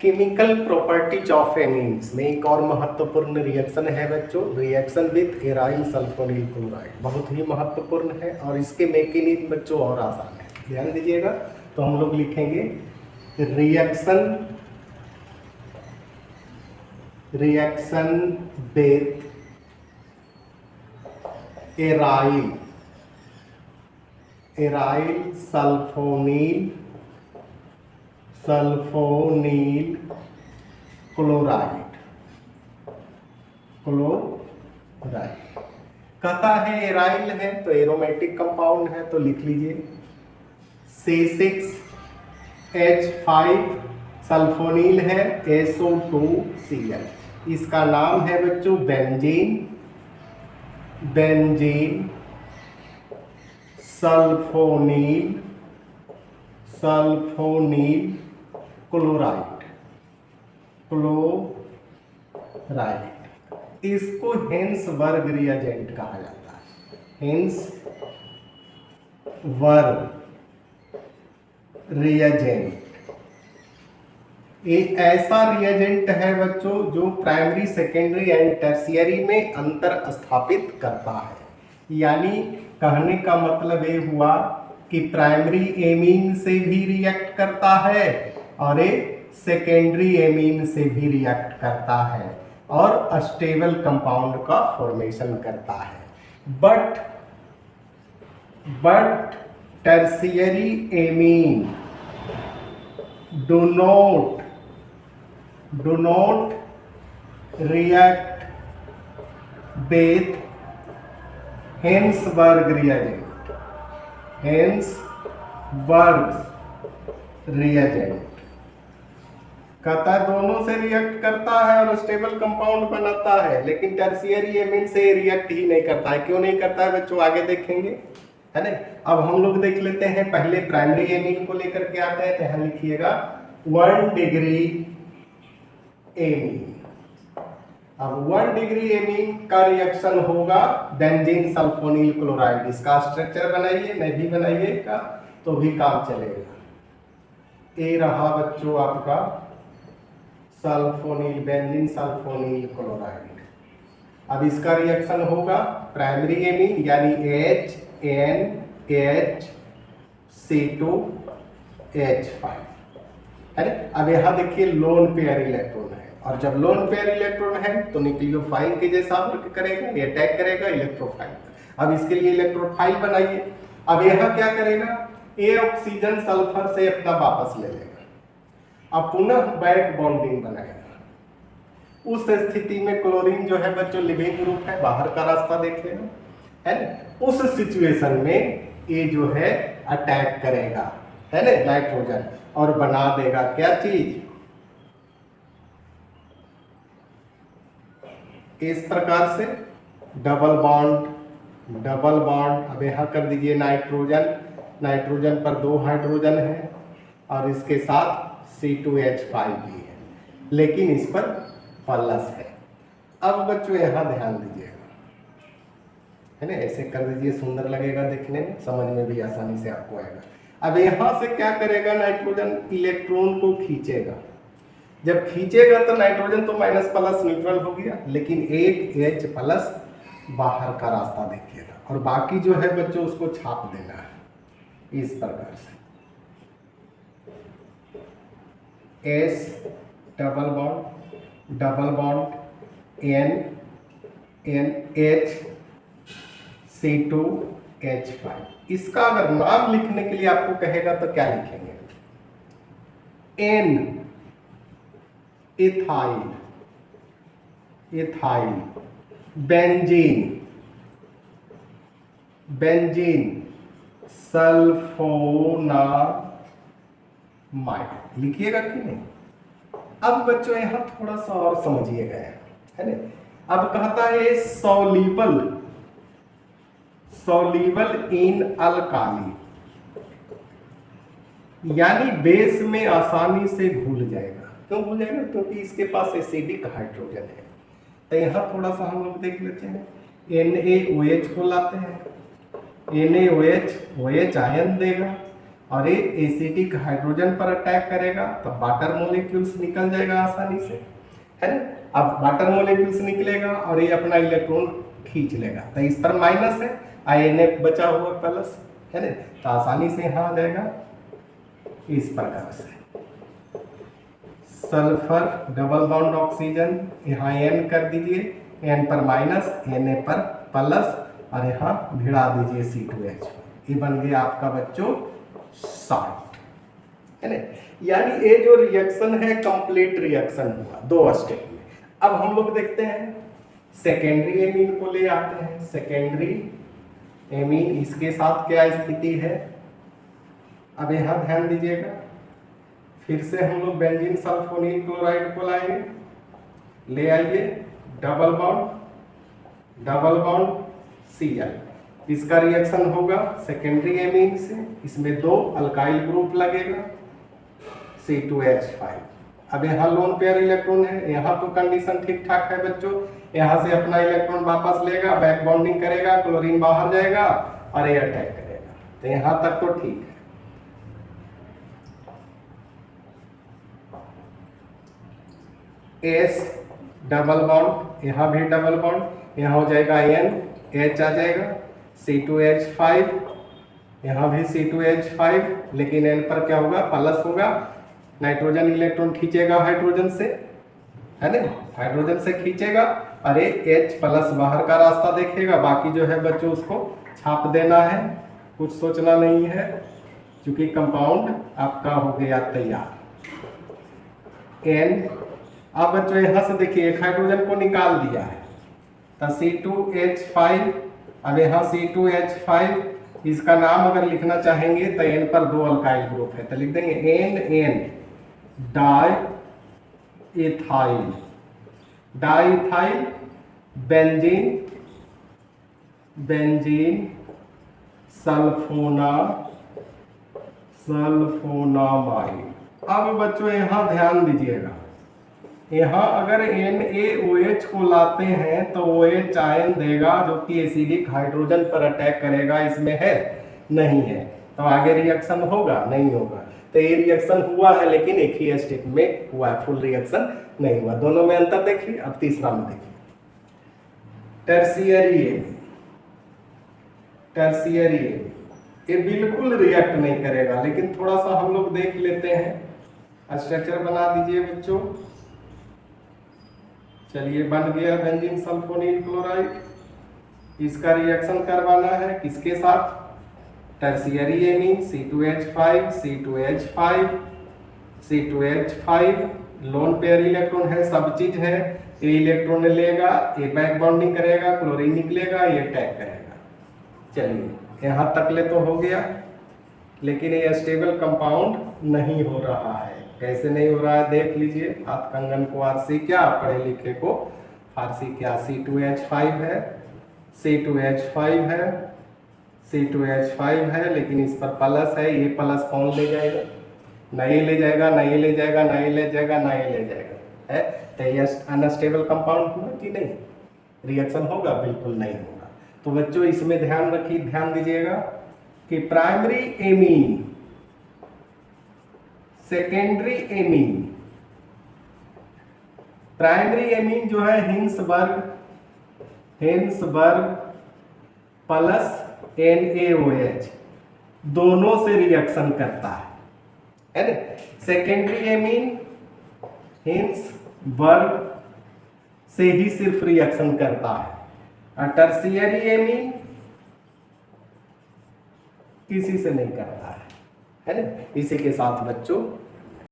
Chemical properties of amines में एक और महत्वपूर्ण रिएक्शन है बच्चों, reaction with aryl sulphonyl chloride. बहुत ही महत्वपूर्ण है और इसके मैकेनिज्म बच्चों और आसान है, ध्यान दीजिएगा। तो हम लोग लिखेंगे reaction with aryl sulphonyl chloride. कहता है एराइल है तो एरोमेटिक कंपाउंड है, तो लिख लीजिए C6H5 सल्फोनिल है SO2Cl। इसका नाम है बच्चों बेंजीन सल्फोनिल क्लोराइड। इसको हेंसबर्ग रिएजेंट कहा जाता है। हेंसबर्ग रिएजेंट एक ऐसा रिएजेंट है बच्चों जो प्राइमरी, सेकेंडरी एंड टर्शियरी में अंतर स्थापित करता है। यानी कहने का मतलब ये हुआ कि प्राइमरी एमीन से भी रिएक्ट करता है और एक सेकेंडरी एमीन से भी रिएक्ट करता है और स्टेबल कंपाउंड का फॉर्मेशन करता है। But tertiary amine do not react with Hengsberg reagent कहता है दोनों से रिएक्ट करता है और स्टेबल कंपाउंड बनाता है, लेकिन टर्शियरी एमीन से रिएक्ट ही नहीं करता है। क्यों नहीं करता है बच्चों, आगे देखेंगे, है ना। अब हम लोग देख लेते हैं, पहले प्राइमरी एमीन को लेकर के आते हैं। तो यहां लिखिएगा 1 डिग्री एमीन। अब 1 डिग्री एमीन का रिएक्शन होगा बेंजीन सल्फोनिल क्लोराइड। इसका स्ट्रक्चर बनाइए, नहीं भी बनाइएगा तो भी काम चलेगा। ये रहा बच्चों आपका बेंजीन सल्फोनिल क्लोराइड। अब इसका रिएक्शन होगा प्राइमरी एमीन यानी HNH2C2H5, है ना। अब यहाँ देखिए लोन पेयर इलेक्ट्रॉन है, और जब लोन पेयर इलेक्ट्रॉन है तो न्यूक्लियोफाइल के जैसा वर्क करेगा, ये अटैक करेगा इलेक्ट्रोफाइल। अब इसके लिए इलेक्ट्रोफाइल बनाइए। अब यहाँ क्या करेगा, ये ऑक्सीजन सल्फर से अपना वापस ले लेगा, अब पुनः बैक बॉन्डिंग बनाएगा। उस स्थिति में क्लोरीन जो है बच्चों लिविंग ग्रुप है, बाहर का रास्ता देखेगा, है ना। उस सिचुएशन में ये जो है अटैक करेगा, है ना, नाइट्रोजन, और बना देगा क्या चीज, इस प्रकार से डबल बॉन्ड। अब यहां कर दीजिए नाइट्रोजन पर 2 हाइड्रोजन है और इसके साथ C2H5 भी है, लेकिन इस पर प्लस है। अब बच्चों यहां ध्यान दीजिएगा, है ना, ऐसे कर दीजिए, सुंदर लगेगा देखने में, समझ में भी आसानी से आपको आएगा। अब यहां से क्या करेगा, नाइट्रोजन इलेक्ट्रॉन को खींचेगा। जब खींचेगा तो नाइट्रोजन तो माइनस प्लस न्यूट्रल हो गया, लेकिन एक H प्लस बाहर का रास्ता देखिएगा, और बाकी जो है बच्चों उसको छाप देना है इस प्रकार से। S double bond NH C2H5। इसका अगर नाम लिखने के लिए आपको कहेगा तो क्या लिखेंगे, N इथाइल बेंजीन सल्फोनामाइड लिखिएगा कि नहीं। अब बच्चों यहां थोड़ा सा और समझिएगा, है ना। अब कहता है सॉल्युबल इन अल्काली, यानी बेस में आसानी से घुल जाएगा। क्यों घुल जाएगा, क्योंकि इसके पास एसिडिक हाइड्रोजन है। तो यहाँ थोड़ा सा हम लोग देख लेते हैं, NaOH को लाते हैं, NaOH OH आयन देगा और ये एसिडिक हाइड्रोजन पर अटैक करेगा तो वाटर मोलिक्यूल्स निकल जाएगा आसानी से, है ना। अब वाटर मोलिक्यूल्स निकलेगा और ये अपना इलेक्ट्रॉन खींच लेगा, तो इस पर माइनस है, INF बचा हुआ प्लस, है ना। तो आसानी से यहाँ आ जाएगा इस प्रकार से। सल्फर डबल बॉन्ड ऑक्सीजन, यहाँ N कर दीजिए, N पर माइनस, Na पर प्लस, और यहाँ भिड़ा दीजिए C2H। ये बन गया आपका बच्चों सॉल्ट, है ना। यानी ये जो रिएक्शन है कंप्लीट रिएक्शन हुआ 2 स्टेप में। अब हम लोग देखते हैं सेकेंडरी एमीन को ले आते हैं। सेकेंडरी एमीन, इसके साथ क्या स्थिति है, अब यहाँ ध्यान दीजिएगा। फिर से हम लोग बेंजीन सल्फोनील क्लोराइड को लाएंगे, ले आइए, डबल बॉन्ड Cl, इसका रिएक्शन होगा सेकेंडरी एमीन से, इसमें 2 अल्काइल ग्रुप लगेगा, C2H5। अब यहाँ लोन पेयर इलेक्ट्रॉन है, यहाँ तो कंडीशन ठीक ठाक है बच्चों, यहाँ से अपना इलेक्ट्रॉन वापस लेगा, बैक बॉन्डिंग करेगा, क्लोरीन बाहर जाएगा और ये अटैक करेगा, तो यहाँ तक तो ठीक है। S डबल बॉन्ड, यहाँ भी डबल बॉन्ड, यहाँ हो जाएगा N, H आ जाएगा, C2H5, यहाँ भी C2H5, लेकिन N पर क्या होगा, प्लस होगा, नाइट्रोजन इलेक्ट्रॉन खींचेगा हाइड्रोजन से, है ना, हाइड्रोजन से खींचेगा, अरे H प्लस बाहर का रास्ता देखेगा, बाकी जो है बच्चों उसको छाप देना है, कुछ सोचना नहीं है, क्योंकि कंपाउंड आपका हो गया तैयार। N, अब बच्चों यहाँ से देखिए एक हाइड्रोजन को निकाल दिया है, तो C2H5, अब यहाँ C2H5, इसका नाम अगर लिखना चाहेंगे तो N पर 2 अल्काइल ग्रुप है, तो लिख देंगे NN डाइथाइल बेंजीन सल्फोनामाइड। अब बच्चों यहाँ ध्यान दीजिएगा, यहाँ अगर NaOH को लाते हैं तो OH आयन देगा जो कि एसिडिक हाइड्रोजन पर अटैक करेगा, इसमें है नहीं है, तो आगे रिएक्शन होगा नहीं होगा। तो ये रिएक्शन हुआ है लेकिन एक ही स्टेप में हुआ है, फुल रिएक्शन नहीं हुआ। दोनों में अंतर देखिए। अब तीसरा में देखिए टर्शियरी एमीन, ये बिल्कुल रिएक्ट नहीं करेगा, लेकिन थोड़ा सा हम लोग देख लेते हैं। स्ट्रक्चर बना दीजिए बच्चों। चलिए बन गया बेंजीन सल्फोनील क्लोराइड, इसका रिएक्शन करवाना है किसके साथ, tertiary amine C2H5 lone pair electron है, सब चीज है, ये इलेक्ट्रॉन लेगा, ये बैक बॉन्डिंग करेगा, क्लोरीन निकलेगा, ये अटैक करेगा। चलिए यहाँ तक ले तो हो गया, लेकिन ये स्टेबल कंपाउंड नहीं हो रहा है। कैसे नहीं हो रहा है देख लीजिए, हाथ कंगन को फारसी क्या, पढ़े लिखे को फारसी क्या। C2H5 है, लेकिन इस पर प्लस है, ये प्लस कौन ले जाएगा, नहीं ले जाएगा है, तो ये अनस्टेबल कंपाउंड हुआ कि नहीं, रिएक्शन होगा, बिल्कुल नहीं होगा। तो बच्चों इसमें ध्यान दीजिएगा कि primary amine, secondary amine, primary amine जो है हिंसबर्ग प्लस NaOH दोनों से रिएक्शन करता है ना। सेकेंडरी एमीन हिंसबर्ग से ही सिर्फ रिएक्शन करता है, और टर्शियरी एमीन किसी से नहीं करता है ना। इसी के साथ बच्चों